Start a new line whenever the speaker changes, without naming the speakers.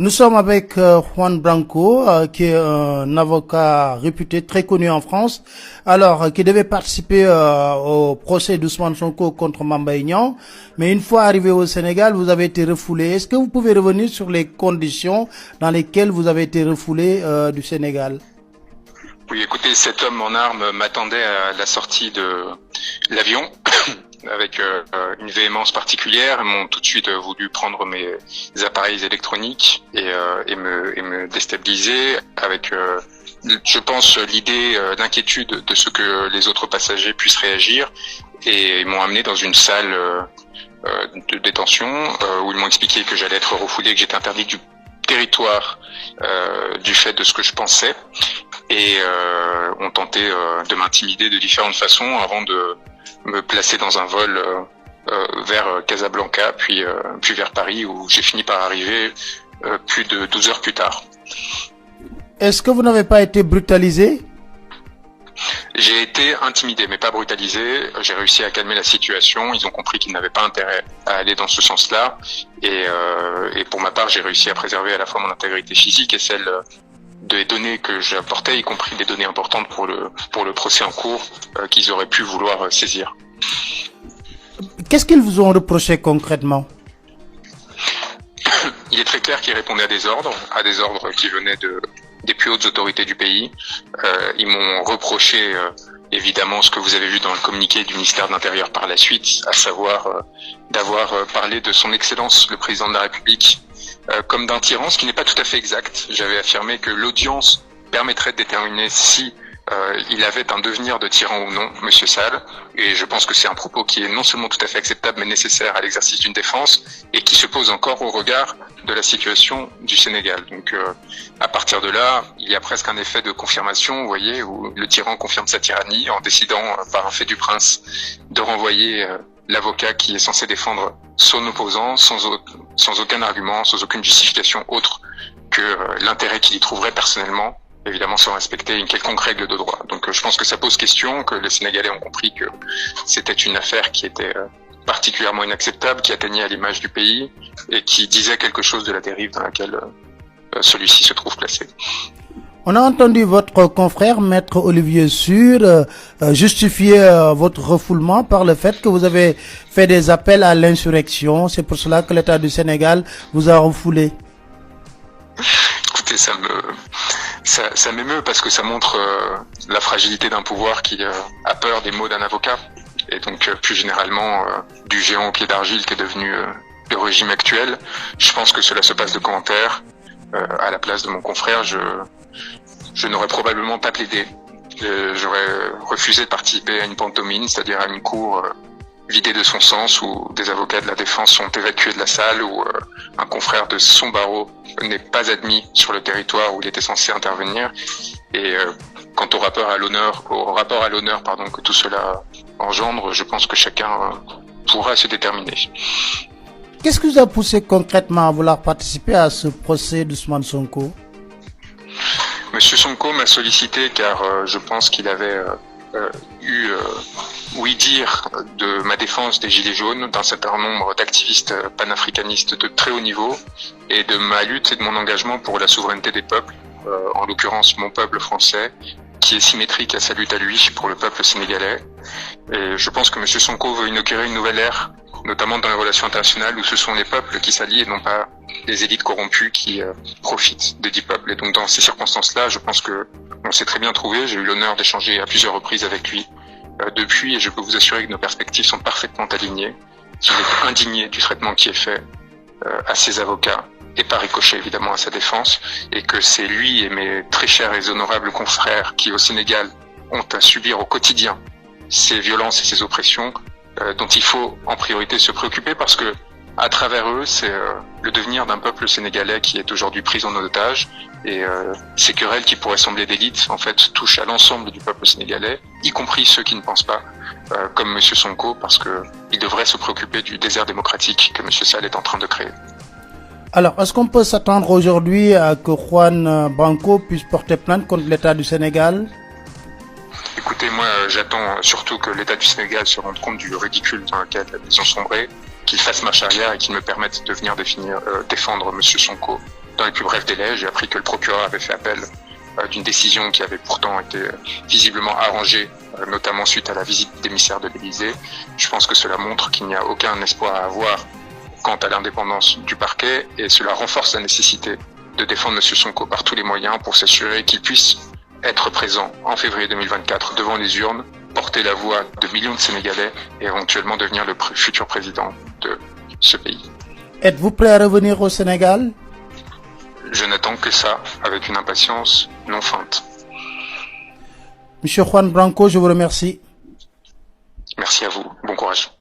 Nous sommes avec Juan Branco, qui est un avocat réputé, très connu en France, alors qui devait participer au procès d'Ousmane Sonko contre Mame Mbaye Niang, mais une fois arrivé au Sénégal, vous avez été refoulé. Est-ce que vous pouvez revenir sur les conditions dans lesquelles vous avez été refoulé du Sénégal?
Oui, écoutez, cet homme en armes m'attendait à la sortie de l'avion avec une véhémence particulière. Ils m'ont tout de suite voulu prendre mes appareils électroniques et me déstabiliser avec, je pense, l'idée d'inquiétude de ce que les autres passagers puissent réagir. Et ils m'ont amené dans une salle de détention où ils m'ont expliqué que j'allais être refoulé, que j'étais interdit du territoire du fait de ce que je pensais, et ont tenté de m'intimider de différentes façons avant de me placer dans un vol vers Casablanca, puis vers Paris, où j'ai fini par arriver plus de 12 heures plus tard.
Est-ce que vous n'avez pas été brutalisé?
J'ai été intimidé, mais pas brutalisé. J'ai réussi à calmer la situation. Ils ont compris qu'ils n'avaient pas intérêt à aller dans ce sens-là. Et pour ma part, j'ai réussi à préserver à la fois mon intégrité physique et celle des données que j'apportais, y compris des données importantes pour le procès en cours qu'ils auraient pu vouloir saisir.
Qu'est-ce qu'ils vous ont reproché concrètement?
Il est très clair qu'ils répondaient à des ordres qui venaient des plus hautes autorités du pays. Ils m'ont reproché évidemment ce que vous avez vu dans le communiqué du ministère de l'Intérieur par la suite, à savoir d'avoir parlé de son Excellence le Président de la République comme d'un tyran, ce qui n'est pas tout à fait exact. J'avais affirmé que l'audience permettrait de déterminer si il avait un devenir de tyran ou non, Monsieur Sall, et je pense que c'est un propos qui est non seulement tout à fait acceptable, mais nécessaire à l'exercice d'une défense, et qui se pose encore au regard de la situation du Sénégal. Donc à partir de là, il y a presque un effet de confirmation, vous voyez, où le tyran confirme sa tyrannie en décidant par un fait du prince de renvoyer l'avocat qui est censé défendre son opposant sans aucun argument, sans aucune justification autre que l'intérêt qu'il y trouverait personnellement, évidemment sans respecter une quelconque règle de droit. Donc je pense que ça pose question, que les Sénégalais ont compris que c'était une affaire qui était particulièrement inacceptable, qui atteignait à l'image du pays et qui disait quelque chose de la dérive dans laquelle celui-ci se trouve placé.
On a entendu votre confrère, Maître Olivier Sur, justifier votre refoulement par le fait que vous avez fait des appels à l'insurrection. C'est pour cela que l'État du Sénégal vous a refoulé.
Écoutez, ça m'émeut parce que ça montre la fragilité d'un pouvoir qui a peur des mots d'un avocat, et donc plus généralement du géant au pied d'argile qui est devenu le régime actuel. Je pense que cela se passe de commentaires. À la place de mon confrère, je n'aurais probablement pas plaidé. J'aurais refusé de participer à une pantomime, c'est-à-dire à une cour vidée de son sens, où des avocats de la défense sont évacués de la salle, où un confrère de son barreau n'est pas admis sur le territoire où il était censé intervenir. Et quant au rapport à l'honneur, que tout cela engendre, je pense que chacun pourra se déterminer.
Qu'est-ce qui vous a poussé concrètement à vouloir participer à ce procès d'Ousmane Sonko?
Monsieur Sonko m'a sollicité car je pense qu'il avait eu ouï dire de ma défense des Gilets jaunes, d'un certain nombre d'activistes panafricanistes de très haut niveau, et de ma lutte et de mon engagement pour la souveraineté des peuples, en l'occurrence mon peuple français, qui est symétrique à sa lutte à lui pour le peuple sénégalais. Et je pense que Monsieur Sonko veut inaugurer une nouvelle ère, notamment dans les relations internationales, où ce sont les peuples qui s'allient et non pas les élites corrompues qui profitent des dix peuples. Et donc dans ces circonstances-là, je pense que on s'est très bien trouvé. J'ai eu l'honneur d'échanger à plusieurs reprises avec lui depuis, et je peux vous assurer que nos perspectives sont parfaitement alignées, qu'il est indigné du traitement qui est fait à ses avocats, et par ricochet évidemment à sa défense, et que c'est lui et mes très chers et honorables confrères qui au Sénégal ont à subir au quotidien ces violences et ces oppressions dont il faut en priorité se préoccuper, parce que à travers eux, c'est le devenir d'un peuple sénégalais qui est aujourd'hui pris en otage, et ces querelles qui pourraient sembler d'élite, en fait, touchent à l'ensemble du peuple sénégalais, y compris ceux qui ne pensent pas comme Monsieur Sonko, parce que il devrait se préoccuper du désert démocratique que Monsieur Sall est en train de créer.
Alors, est-ce qu'on peut s'attendre aujourd'hui à que Juan Branco puisse porter plainte contre l'État du Sénégal?
Écoutez, moi, j'attends surtout que l'État du Sénégal se rende compte du ridicule dans lequel ils ont sombré, qu'il fasse marche arrière et qu'il me permette de venir défendre Monsieur Sonko dans les plus brefs délais. J'ai appris que le procureur avait fait appel d'une décision qui avait pourtant été visiblement arrangée, notamment suite à la visite d'émissaires de l'Élysée. Je pense que cela montre qu'il n'y a aucun espoir à avoir quant à l'indépendance du parquet, et cela renforce la nécessité de défendre M. Sonko par tous les moyens pour s'assurer qu'il puisse être présent en février 2024 devant les urnes, porter la voix de millions de Sénégalais et éventuellement devenir le futur président de ce pays.
Êtes-vous prêt à revenir au Sénégal?
Je n'attends que ça, avec une impatience non feinte.
Monsieur Juan Branco, je vous remercie.
Merci à vous. Bon courage.